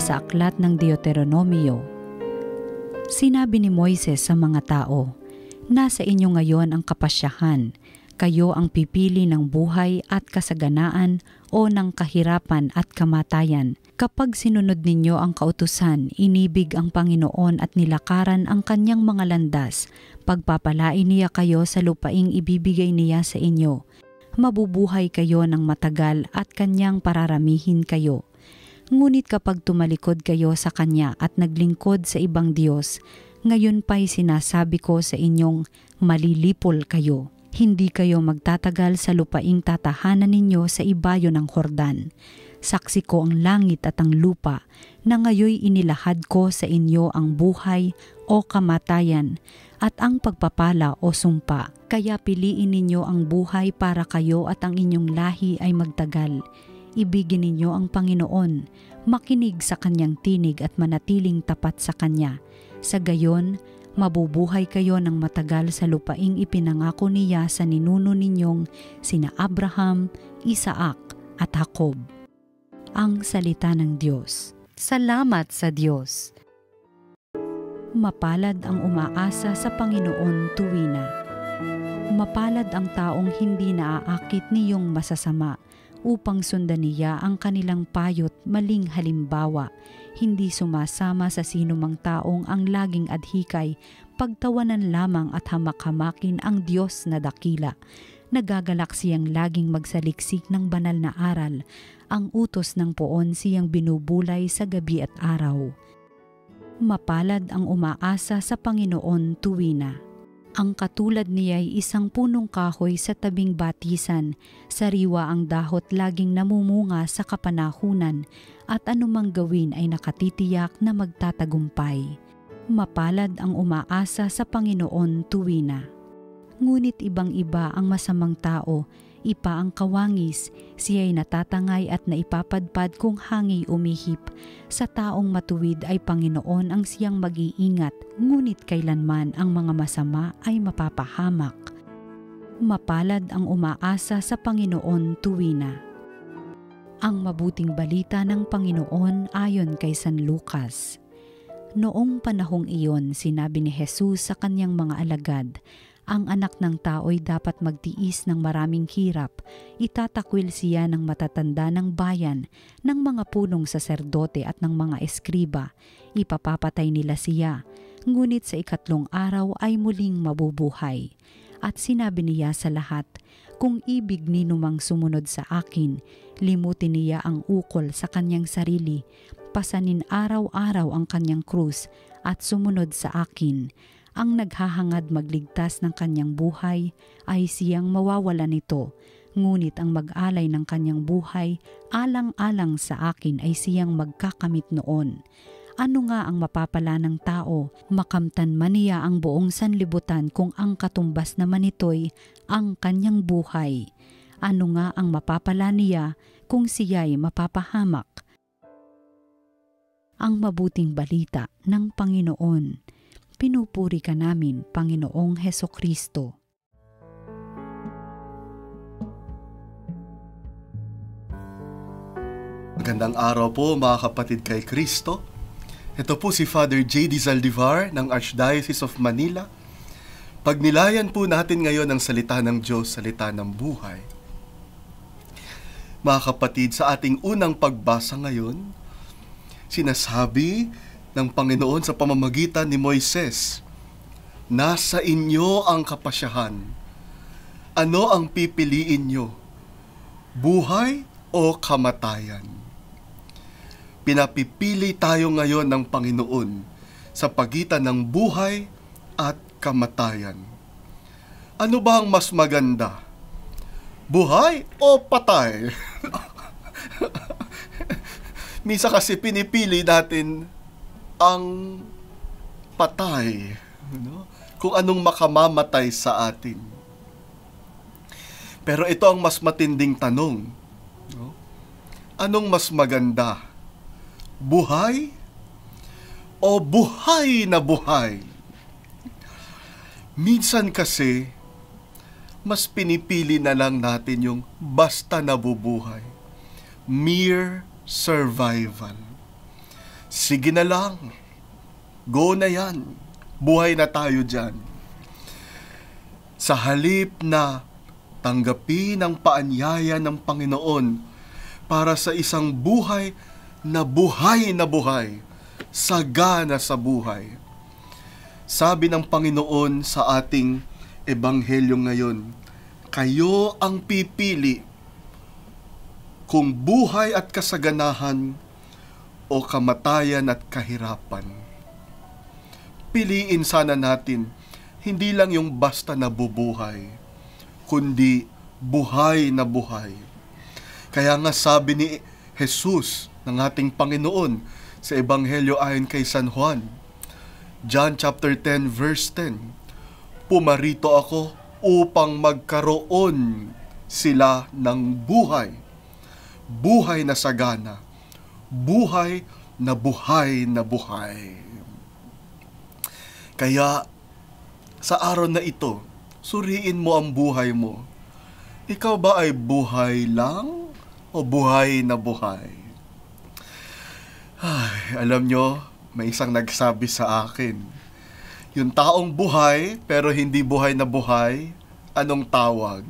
sa aklat ng Deuteronomio. Sinabi ni Moises sa mga tao, "Nasa inyo ngayon ang kapasyahan. Kayo ang pipili ng buhay at kasaganaan o ng kahirapan at kamatayan. Kapag sinunod ninyo ang kautusan, inibig ang Panginoon at nilakaran ang kanyang mga landas, pagpapalain niya kayo sa lupaing ibibigay niya sa inyo. Mabubuhay kayo ng matagal at kanyang pararamihin kayo. Ngunit kapag tumalikod kayo sa kanya at naglingkod sa ibang Diyos, ngayon pa'y sinasabi ko sa inyong malilipol kayo. Hindi kayo magtatagal sa lupaing tatahanan ninyo sa ibayo ng Hordan. Saksi ko ang langit at ang lupa na ngayoy inilahad ko sa inyo ang buhay o kamatayan at ang pagpapala o sumpa. Kaya piliin ninyo ang buhay para kayo at ang inyong lahi ay magtagal. Ibigin ninyo ang Panginoon, makinig sa kanyang tinig at manatiling tapat sa kanya. Sa gayon, mabubuhay kayo ng matagal sa lupaing ipinangako niya sa ninuno ninyong sina Abraham, Isaac at Jacob." Ang salita ng Diyos. Salamat sa Diyos. Mapalad ang umaasa sa Panginoon tuwina. Mapalad ang taong hindi naaakit niyong masasama upang sundan niya ang kanilang payot maling halimbawa. Hindi sumasama sa sinumang taong ang laging adhikay, pagtawanan lamang at hamak-hamakin ang Diyos na dakila. Nagagalak siyang laging magsaliksik ng banal na aral. Ang utos ng poon siyang binubulay sa gabi at araw. Mapalad ang umaasa sa Panginoon tuwina. Ang katulad niya ay isang punong kahoy sa tabing batisan, sariwa ang dahot laging namumunga sa kapanahunan, at anumang gawin ay nakatitiyak na magtatagumpay. Mapalad ang umaasa sa Panginoon tuwina. Ngunit ibang-iba ang masamang tao, ipa ang kawangis, siya'y natatangay at naipapadpad kung hangi umihip. Sa taong matuwid ay Panginoon ang siyang mag-iingat, ngunit kailanman ang mga masama ay mapapahamak. Mapalad ang umaasa sa Panginoon tuwina. Ang mabuting balita ng Panginoon ayon kay San Lucas. Noong panahong iyon, sinabi ni Jesus sa kanyang mga alagad, "Ang anak ng tao'y dapat magtiis ng maraming hirap. Itatakwil siya ng matatanda ng bayan, ng mga punong saserdote at ng mga eskriba. Ipapapatay nila siya, ngunit sa ikatlong araw ay muling mabubuhay." At sinabi niya sa lahat, "Kung ibig ninumang sumunod sa akin, limutin niya ang ukol sa kanyang sarili, pasanin araw-araw ang kanyang krus, at sumunod sa akin. Ang naghahangad magligtas ng kanyang buhay ay siyang mawawala nito, ngunit ang mag-alay ng kanyang buhay alang-alang sa akin ay siyang magkakamit noon. Ano nga ang mapapala ng tao, makamtan man niya ang buong sanlibutan kung ang katumbas naman nito'y ang kanyang buhay? Ano nga ang mapapala niya kung siya'y mapapahamak?" Ang mabuting balita ng Panginoon. Pinupuri ka namin, Panginoong Hesukristo. Magandang araw po mga kapatid kay Kristo. Ito po si Father J.D. Zaldivar ng Archdiocese of Manila. Pagnilayan po natin ngayon ang salita ng Diyos, salita ng buhay. Mga kapatid, sa ating unang pagbasa ngayon, sinasabi ng Panginoon sa pamamagitan ni Moises, "Nasa inyo ang kapasyahan. Ano ang pipiliin nyo? Buhay o kamatayan?" Pinapipili tayo ngayon ng Panginoon sa pagitan ng buhay at kamatayan. Ano ba ang mas maganda? Buhay o patay? Minsan kasi pinipili natin ang patay, kung anong makamamatay sa atin. Pero ito ang mas matinding tanong. Anong mas maganda? Buhay o buhay na buhay? Minsan kasi, mas pinipili na lang natin yung basta nabubuhay. Mere survival. Sige na lang. Go na yan. Buhay na tayo dyan. Sa halip na tanggapin ang paanyaya ng Panginoon para sa isang buhay na buhay, sagana sa buhay. Sabi ng Panginoon sa ating ebanghelyo ngayon, kayo ang pipili kung buhay at kasaganahan o kamatayan at kahirapan. Piliin sana natin hindi lang yung basta nabubuhay, kundi buhay na buhay. Kaya nga sabi ni Jesus ng ating Panginoon sa Ebanghelyo ayon kay San Juan, John chapter 10 verse 10, pumarito ako upang magkaroon sila ng buhay, buhay na sagana, buhay na buhay na buhay. Kaya sa araw na ito, suriin mo ang buhay mo. Ikaw ba ay buhay lang o buhay na buhay? Ay, alam nyo, may isang nagsabi sa akin, yung taong buhay pero hindi buhay na buhay, anong tawag?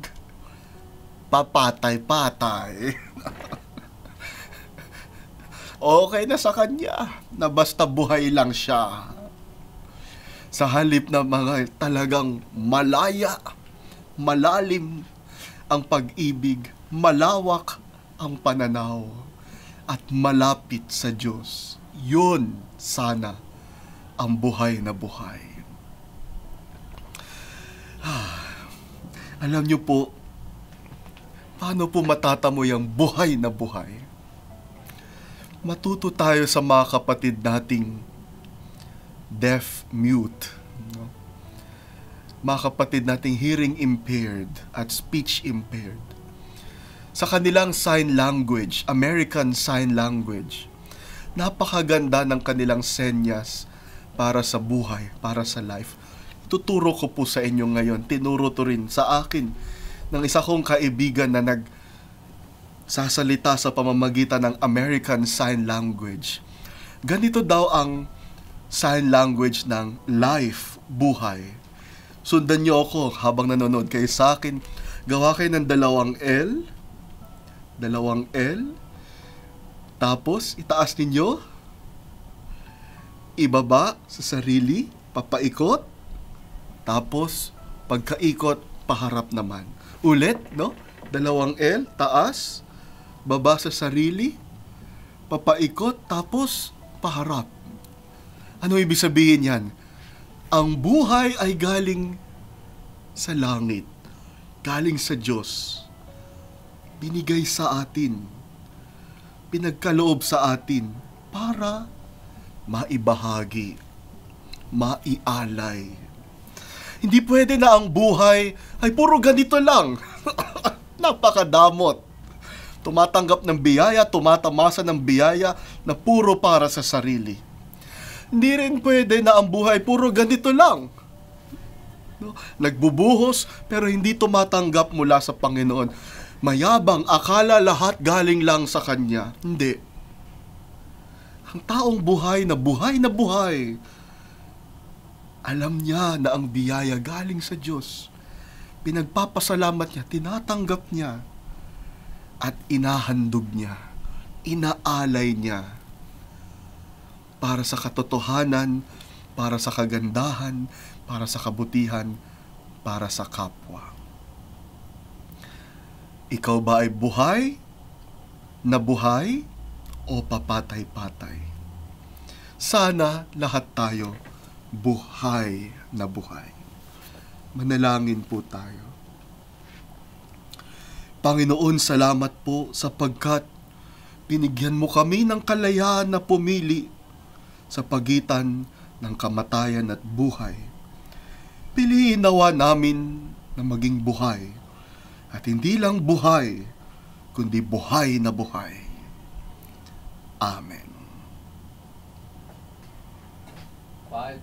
Papatay-patay. Okay na sa kanya na basta buhay lang siya. Sa halip na mga talagang malaya, malalim ang pag-ibig, malawak ang pananaw, at malapit sa Diyos. Yun sana ang buhay na buhay. Alam niyo po, paano po matatamoy ang buhay na buhay? Matuto tayo sa mga kapatid nating deaf, mute, no? Mga kapatid nating hearing impaired at speech impaired. Sa kanilang sign language, American Sign Language, napakaganda ng kanilang senyas para sa buhay, para sa life. Tuturo ko po sa inyo ngayon, tinuro to rin sa akin ng isa kong kaibigan na nagsasalita sa pamamagitan ng American Sign Language. Ganito daw ang sign language ng life, buhay. Sundan niyo ako habang nanonood kayo sa akin. Gawa kayo ng dalawang L, tapos itaas ninyo, ibaba sa sarili, papaikot, tapos pagkaikot, paharap naman. Ulit, no? Dalawang L, taas, baba sa sarili, papaikot, tapos paharap. Ano ibig sabihin yan? Ang buhay ay galing sa langit, galing sa Diyos. Binigay sa atin, pinagkaloob sa atin para maibahagi, maialay. Hindi pwede na ang buhay ay puro ganito lang. Napakadamot. Tumatanggap ng biyaya, tumatamasa ng biyaya na puro para sa sarili. Hindi rin pwede na ang buhay puro ganito lang. No? Nagbubuhos pero hindi tumatanggap mula sa Panginoon. Mayabang, akala lahat galing lang sa Kanya. Hindi. Ang taong buhay na buhay, alam niya na ang biyaya galing sa Diyos. Pinagpapasalamat niya, tinatanggap niya, at inahandog niya, inaalay niya para sa katotohanan, para sa kagandahan, para sa kabutihan, para sa kapwa. Ikaw ba ay buhay na buhay o papatay-patay? Sana lahat tayo buhay na buhay. Manalangin po tayo. Panginoon, salamat po sapagkat binigyan mo kami ng kalayaan na pumili sa pagitan ng kamatayan at buhay. Piliin nawa namin na maging buhay, at hindi lang buhay, kundi buhay na buhay. Amen. 5